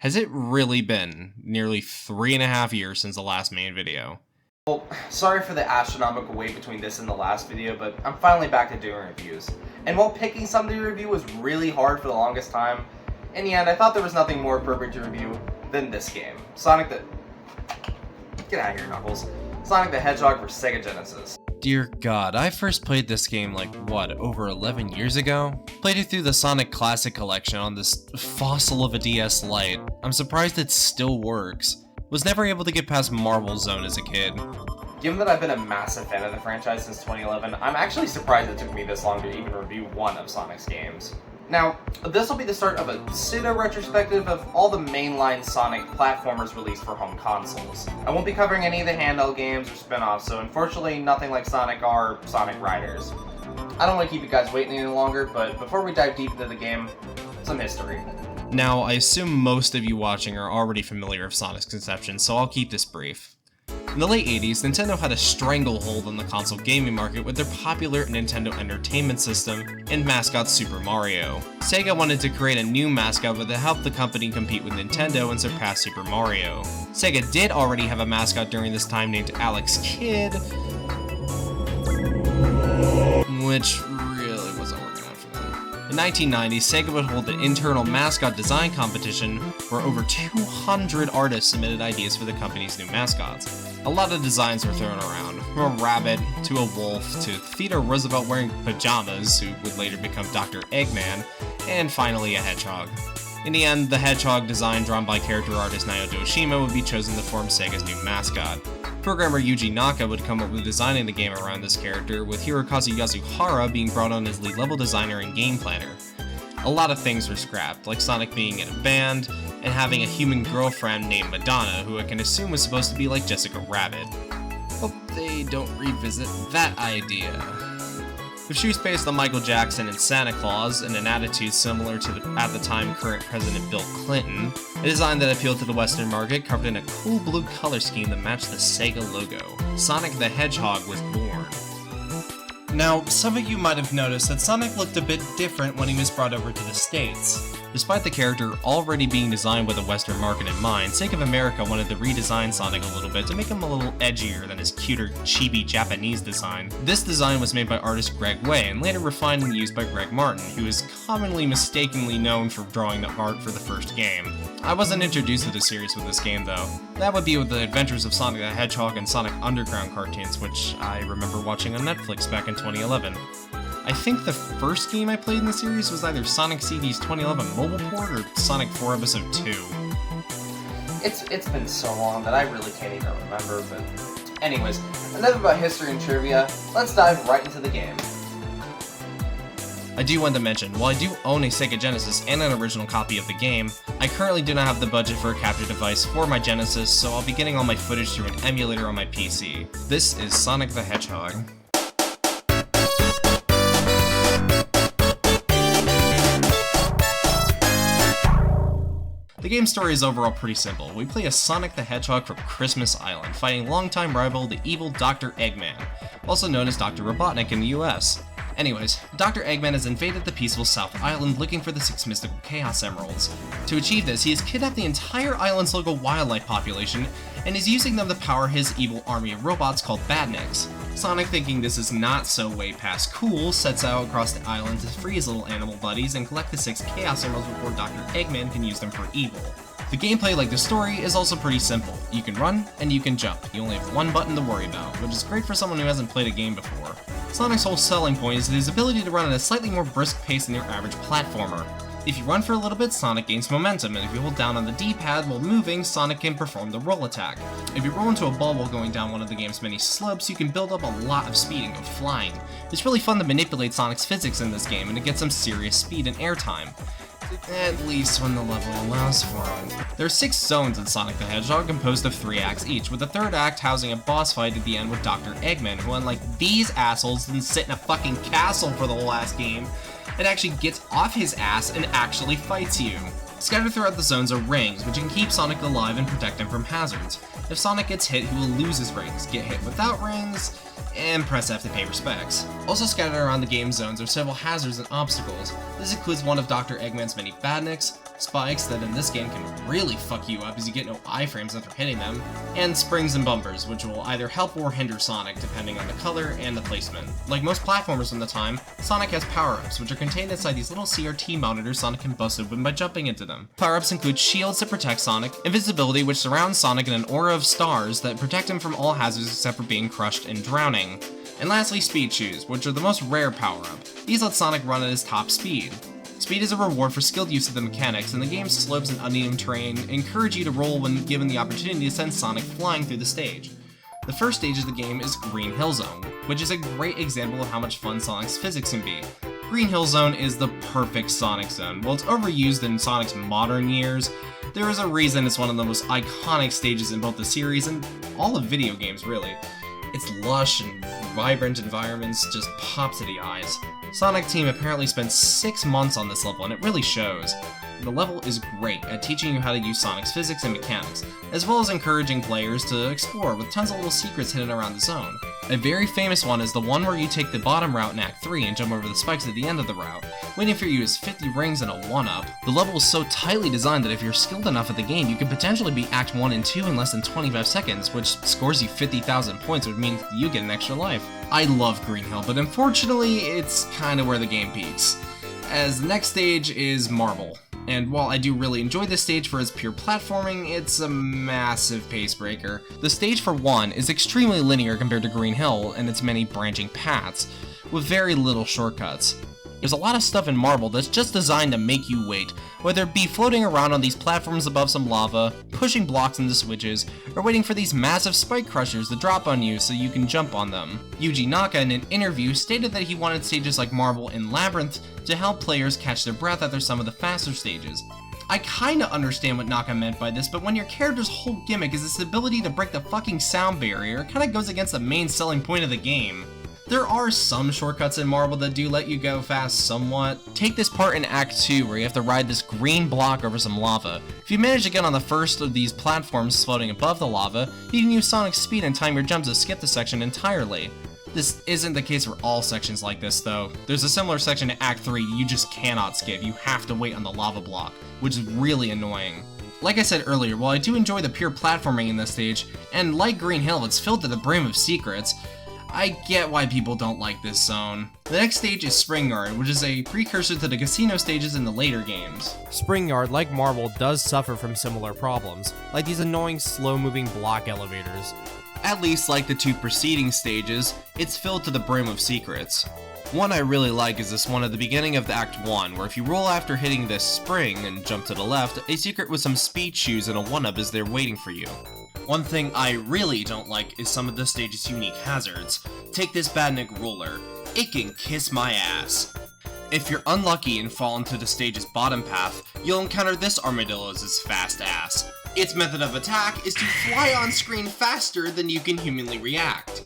Has it really been nearly 3.5 years since the last main video? Well, sorry for the astronomical wait between this and the last video, but I'm finally back to doing reviews. And while picking something to review was really hard for the longest time, in the end I thought there was nothing more appropriate to review than this game. Get out of here, Knuckles. Sonic the Hedgehog for Sega Genesis. Dear God, I first played this game over 11 years ago? Played it through the Sonic Classic Collection on this fossil of a DS Lite. I'm surprised it still works. Was never able to get past Marble Zone as a kid. Given that I've been a massive fan of the franchise since 2011, I'm actually surprised it took me this long to even review one of Sonic's games. Now, this will be the start of a pseudo-retrospective of all the mainline Sonic platformers released for home consoles. I won't be covering any of the handheld games or spin-offs, so unfortunately nothing like Sonic or Sonic Riders. I don't want to keep you guys waiting any longer, but before we dive deep into the game, some history. Now, I assume most of you watching are already familiar with Sonic's conception, so I'll keep this brief. In the late 80s, Nintendo had a stranglehold on the console gaming market with their popular Nintendo Entertainment System and mascot Super Mario. Sega wanted to create a new mascot that would help the company compete with Nintendo and surpass Super Mario. Sega did already have a mascot during this time named Alex Kidd, which really wasn't working out for them. In 1990, Sega would hold an internal mascot design competition where over 200 artists submitted ideas for the company's new mascots. A lot of designs were thrown around, from a rabbit, to a wolf, to Theodore Roosevelt wearing pajamas, who would later become Dr. Eggman, and finally a hedgehog. In the end, the hedgehog design drawn by character artist Naoto Oshima would be chosen to form Sega's new mascot. Programmer Yuji Naka would come up with designing the game around this character, with Hirokazu Yasuhara being brought on as lead-level designer and game planner. A lot of things were scrapped, like Sonic being in a band, and having a human girlfriend named Madonna, who I can assume was supposed to be like Jessica Rabbit. Hope they don't revisit that idea. With shoes based on Michael Jackson and Santa Claus, and an attitude similar to at the time current President Bill Clinton, a design that appealed to the Western market covered in a cool blue color scheme that matched the Sega logo. Sonic the Hedgehog was born. Now, some of you might have noticed that Sonic looked a bit different when he was brought over to the States. Despite the character already being designed with a Western market in mind, Sega of America wanted to redesign Sonic a little bit to make him a little edgier than his cuter, chibi Japanese design. This design was made by artist Greg Way and later refined and used by Greg Martin, who is commonly mistakenly known for drawing the art for the first game. I wasn't introduced to the series with this game though. That would be with the Adventures of Sonic the Hedgehog and Sonic Underground cartoons, which I remember watching on Netflix back in 2011. I think the first game I played in the series was either Sonic CD's 2011 mobile port or Sonic 4 Episode 2. It's been so long that I really can't even remember, but anyways, enough about history and trivia, let's dive right into the game. I do want to mention, while I do own a Sega Genesis and an original copy of the game, I currently do not have the budget for a capture device for my Genesis, so I'll be getting all my footage through an emulator on my PC. This is Sonic the Hedgehog. The game's story is overall pretty simple. We play as Sonic the Hedgehog from Christmas Island, fighting longtime rival the evil Dr. Eggman, also known as Dr. Robotnik in the US. Anyways, Dr. Eggman has invaded the peaceful South Island looking for the 6 mystical Chaos Emeralds. To achieve this, he has kidnapped the entire island's local wildlife population and is using them to power his evil army of robots called Badniks. Sonic, thinking this is not so way past cool, sets out across the island to free his little animal buddies and collect the 6 Chaos Emeralds before Dr. Eggman can use them for evil. The gameplay, like the story, is also pretty simple. You can run, and you can jump. You only have one button to worry about, which is great for someone who hasn't played a game before. Sonic's whole selling point is his ability to run at a slightly more brisk pace than your average platformer. If you run for a little bit, Sonic gains momentum, and if you hold down on the D-pad while moving, Sonic can perform the roll attack. If you roll into a ball while going down one of the game's many slopes, you can build up a lot of speed and go flying. It's really fun to manipulate Sonic's physics in this game and to get some serious speed and airtime. At least when the level allows for it. There are 6 zones in Sonic the Hedgehog composed of 3 acts each, with the 3rd act housing a boss fight at the end with Dr. Eggman, who unlike these assholes didn't sit in a fucking castle for the last game, it actually gets off his ass and actually fights you. Scattered throughout the zones are rings, which can keep Sonic alive and protect him from hazards. If Sonic gets hit, he will lose his rings. Get hit without rings, and press F to pay respects. Also scattered around the game zones are several hazards and obstacles. This includes one of Dr. Eggman's many badniks, spikes that in this game can really fuck you up as you get no iframes after hitting them, and springs and bumpers, which will either help or hinder Sonic depending on the color and the placement. Like most platformers from the time, Sonic has power-ups, which are contained inside these little CRT monitors Sonic can bust open by jumping into them. Power-ups include shields to protect Sonic, invisibility which surrounds Sonic in an aura of stars that protect him from all hazards except for being crushed and drowning. And lastly, speed shoes, which are the most rare power-up. These let Sonic run at his top speed. Speed is a reward for skilled use of the mechanics, and the game's slopes and uneven terrain encourage you to roll when given the opportunity to send Sonic flying through the stage. The first stage of the game is Green Hill Zone, which is a great example of how much fun Sonic's physics can be. Green Hill Zone is the perfect Sonic zone. While it's overused in Sonic's modern years, there is a reason it's one of the most iconic stages in both the series and all of video games, really. Its lush and vibrant environments just pop to the eyes. Sonic Team apparently spent 6 months on this level, and it really shows. The level is great at teaching you how to use Sonic's physics and mechanics, as well as encouraging players to explore with tons of little secrets hidden around the zone. A very famous one is the one where you take the bottom route in Act 3 and jump over the spikes at the end of the route. Waiting for you is 50 rings and a 1-up. The level is so tightly designed that if you're skilled enough at the game, you could potentially beat Act 1 and 2 in less than 25 seconds, which scores you 50,000 points, which means you get an extra life. I love Green Hill, but unfortunately, it's kinda where the game peaks, as the next stage is Marble. And while I do really enjoy this stage for its pure platforming, it's a massive pace breaker. The stage for one is extremely linear compared to Green Hill and its many branching paths, with very little shortcuts. There's a lot of stuff in Marble that's just designed to make you wait, whether it be floating around on these platforms above some lava, pushing blocks into switches, or waiting for these massive spike crushers to drop on you so you can jump on them. Yuji Naka in an interview stated that he wanted stages like Marble and Labyrinth to help players catch their breath after some of the faster stages. I kinda understand what Naka meant by this, but when your character's whole gimmick is this ability to break the fucking sound barrier, it kinda goes against the main selling point of the game. There are some shortcuts in Marble that do let you go fast somewhat. Take this part in Act 2 where you have to ride this green block over some lava. If you manage to get on the first of these platforms floating above the lava, you can use Sonic's speed and time your jumps to skip the section entirely. This isn't the case for all sections like this though. There's a similar section in Act 3 you just cannot skip, you have to wait on the lava block, which is really annoying. Like I said earlier, while I do enjoy the pure platforming in this stage, and like Green Hill it's filled to the brim of secrets, I get why people don't like this zone. The next stage is Spring Yard, which is a precursor to the casino stages in the later games. Spring Yard, like Marble, does suffer from similar problems, like these annoying slow-moving block elevators. At least like the two preceding stages, it's filled to the brim of secrets. One I really like is this one at the beginning of the Act 1, where if you roll after hitting this spring and jump to the left, a secret with some speed shoes and a 1-up is there waiting for you. One thing I really don't like is some of the stage's unique hazards. Take this badnik roller. It can kiss my ass. If you're unlucky and fall into the stage's bottom path, you'll encounter this armadillo's fast ass. Its method of attack is to fly on screen faster than you can humanly react.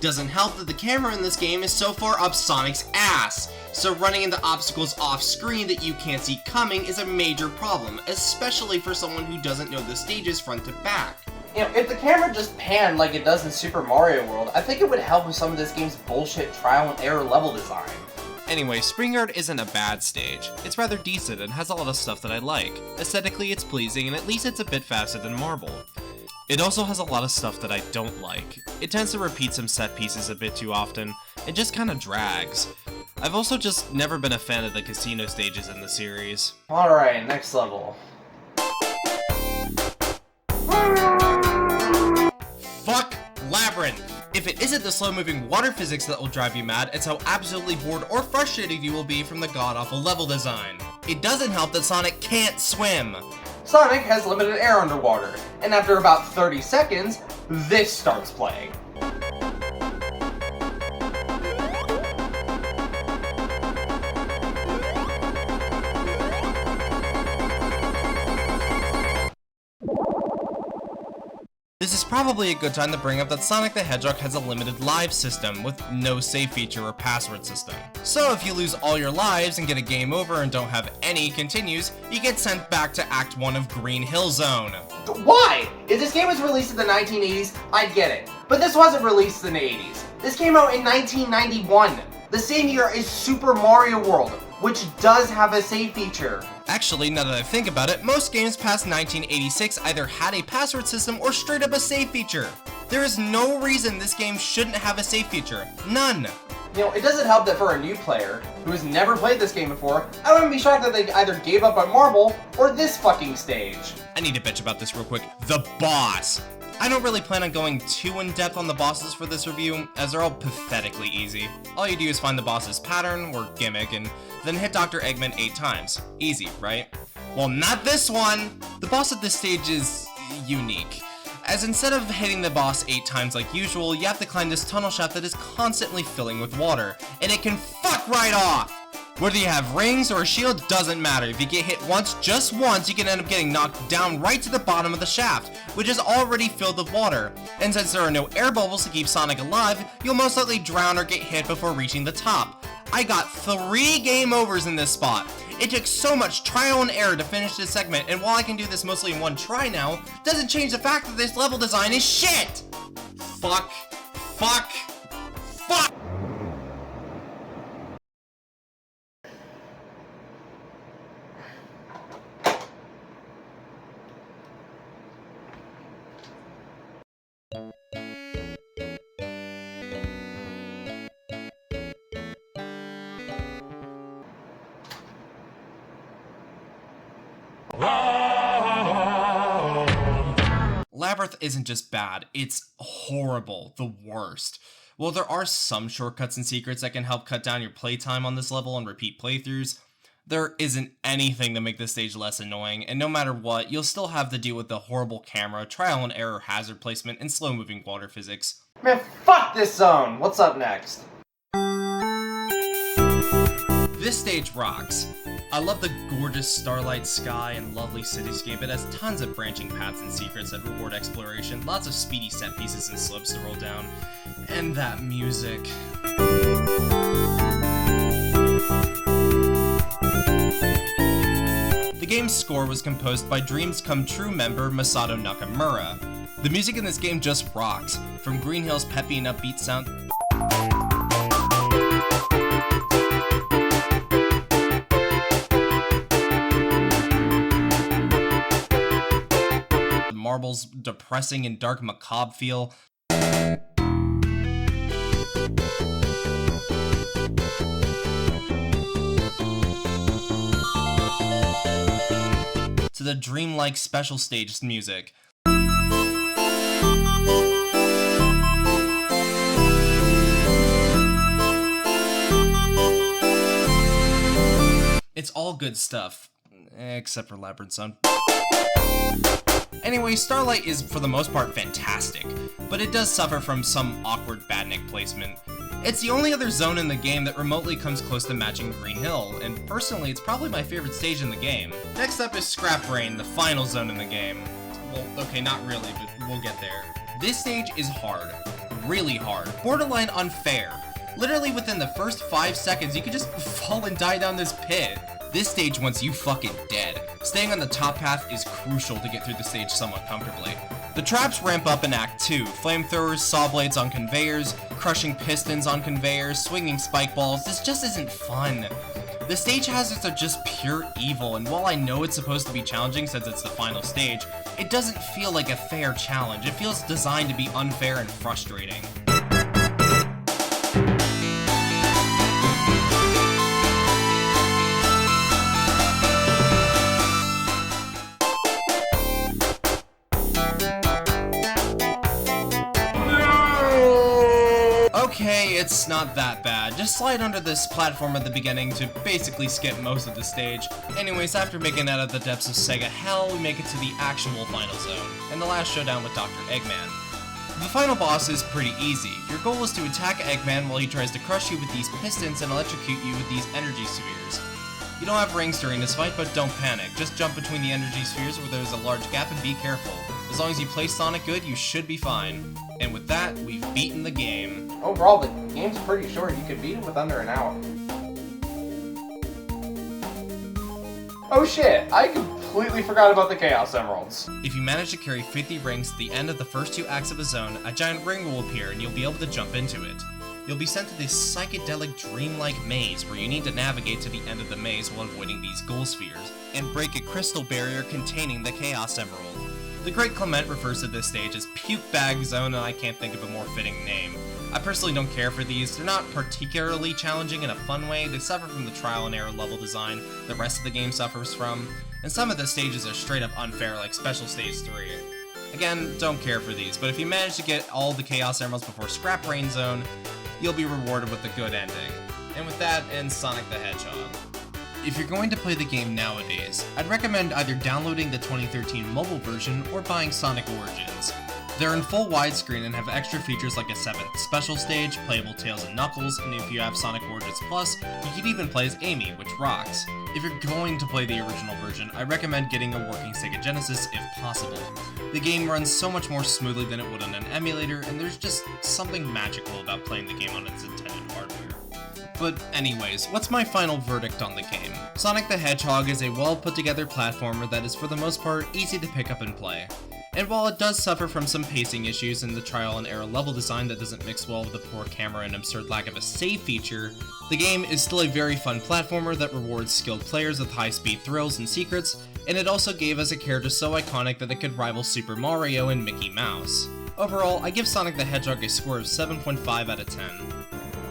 Doesn't help that the camera in this game is so far up Sonic's ass, so running into obstacles off screen that you can't see coming is a major problem, especially for someone who doesn't know the stages front to back. You know, if the camera just panned like it does in Super Mario World, I think it would help with some of this game's bullshit trial and error level design. Anyway, Spring Yard isn't a bad stage. It's rather decent and has a lot of stuff that I like. Aesthetically, it's pleasing, and at least it's a bit faster than Marble. It also has a lot of stuff that I don't like. It tends to repeat some set pieces a bit too often, and just kinda drags. I've also just never been a fan of the casino stages in the series. Alright, next level. Fuck Labyrinth! If it isn't the slow-moving water physics that will drive you mad, it's how absolutely bored or frustrated you will be from the god-awful level design. It doesn't help that Sonic can't swim. Sonic has limited air underwater, and after about 30 seconds, this starts playing. This is probably a good time to bring up that Sonic the Hedgehog has a limited live system with no save feature or password system. So if you lose all your lives and get a game over and don't have any continues, you get sent back to Act 1 of Green Hill Zone. Why? If this game was released in the 1980s, I'd get it. But this wasn't released in the 80s. This came out in 1991, the same year as Super Mario World, which does have a save feature. Actually, now that I think about it, most games past 1986 either had a password system or straight up a save feature. There is no reason this game shouldn't have a save feature. None. You know, it doesn't help that for a new player who has never played this game before, I wouldn't be shocked that they either gave up on Marble or this fucking stage. I need to bitch about this real quick. The boss. I don't really plan on going too in-depth on the bosses for this review, as they're all pathetically easy. All you do is find the boss's pattern, or gimmick, and then hit Dr. Eggman 8 times. Easy, right? Well, not this one! The boss at this stage is unique, as instead of hitting the boss 8 times like usual, you have to climb this tunnel shaft that is constantly filling with water, and it can fuck right off! Whether you have rings or a shield doesn't matter. If you get hit once, just once, you can end up getting knocked down right to the bottom of the shaft, which is already filled with water. And since there are no air bubbles to keep Sonic alive, you'll most likely drown or get hit before reaching the top. I got 3 game overs in this spot. It took so much trial and error to finish this segment, and while I can do this mostly in one try now, doesn't change the fact that this level design is shit! Fuck. Fuck. Fuck! Labyrinth isn't just bad, it's horrible, the worst. While there are some shortcuts and secrets that can help cut down your playtime on this level and repeat playthroughs, there isn't anything to make this stage less annoying, and no matter what, you'll still have to deal with the horrible camera, trial and error hazard placement, and slow-moving water physics. Man, fuck this zone! What's up next? This stage rocks. I love the gorgeous starlight sky and lovely cityscape. It has tons of branching paths and secrets that reward exploration, lots of speedy set pieces and slopes to roll down, and that music. The game's score was composed by Dreams Come True member Masato Nakamura. The music in this game just rocks, from Green Hill's peppy and upbeat sound Marble's depressing and dark macabre feel, to the dreamlike special stage music. It's all good stuff, except for Labyrinth Zone. Anyway, Starlight is for the most part fantastic, but it does suffer from some awkward badnik placement. It's the only other zone in the game that remotely comes close to matching Green Hill, and personally it's probably my favorite stage in the game. Next up is Scrap Brain, the final zone in the game. Well, okay, not really, but we'll get there. This stage is hard. Really hard. Borderline unfair. Literally within the first 5 seconds you could just fall and die down this pit. This stage wants you fucking dead. Staying on the top path is crucial to get through the stage somewhat comfortably. The traps ramp up in Act 2, flamethrowers, saw blades on conveyors, crushing pistons on conveyors, swinging spike balls. This just isn't fun. The stage hazards are just pure evil, and while I know it's supposed to be challenging since it's the final stage, it doesn't feel like a fair challenge. It feels designed to be unfair and frustrating. Okay, it's not that bad. Just slide under this platform at the beginning to basically skip most of the stage. Anyways, after making it out of the depths of Sega Hell, we make it to the actual final zone, and the last showdown with Dr. Eggman. The final boss is pretty easy. Your goal is to attack Eggman while he tries to crush you with these pistons and electrocute you with these energy spheres. You don't have rings during this fight, but don't panic. Just jump between the energy spheres where there's a large gap and be careful. As long as you play Sonic good, you should be fine. And with that, we've beaten the game. Overall, the game's pretty short. You could beat it with under an hour. Oh shit, I completely forgot about the Chaos Emeralds. If you manage to carry 50 rings to the end of the first 2 acts of a zone, a giant ring will appear and you'll be able to jump into it. you'll be sent to this psychedelic dreamlike maze where you need to navigate to the end of the maze while avoiding these goal spheres, and break a crystal barrier containing the Chaos Emerald. The Great Clement refers to this stage as Puke Bag Zone, and I can't think of a more fitting name. I personally don't care for these. They're not particularly challenging in a fun way. They suffer from the trial and error level design the rest of the game suffers from, and some of the stages are straight up unfair, like Special Stage 3. Again, don't care for these, but if you manage to get all the Chaos Emeralds before Scrap Brain Zone, you'll be rewarded with a good ending. And with that ends Sonic the Hedgehog. If you're going to play the game nowadays, I'd recommend either downloading the 2013 mobile version or buying Sonic Origins. They're in full widescreen and have extra features like a 7th special stage, playable Tails and Knuckles, and if you have Sonic Origins Plus, you can even play as Amy, which rocks. If you're going to play the original version, I recommend getting a working Sega Genesis if possible. The game runs so much more smoothly than it would on an emulator, and there's just something magical about playing the game on its intended hardware. But anyways, what's my final verdict on the game? Sonic the Hedgehog is a well put together platformer that is for the most part easy to pick up and play. And while it does suffer from some pacing issues and the trial and error level design that doesn't mix well with the poor camera and absurd lack of a save feature, the game is still a very fun platformer that rewards skilled players with high-speed thrills and secrets, and it also gave us a character so iconic that it could rival Super Mario and Mickey Mouse. Overall, I give Sonic the Hedgehog a score of 7.5 out of 10.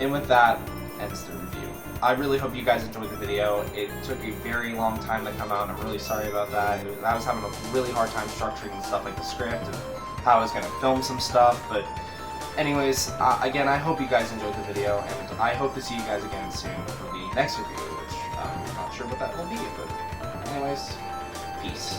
And with that, ends the review. I really hope you guys enjoyed the video. It took a very long time to come out, and I'm really sorry about that. I was having a really hard time structuring stuff like the script and how I was going to film some stuff, but anyways, again, I hope you guys enjoyed the video, and I hope to see you guys again soon for the next review, which I'm not sure what that will be, but anyways, peace.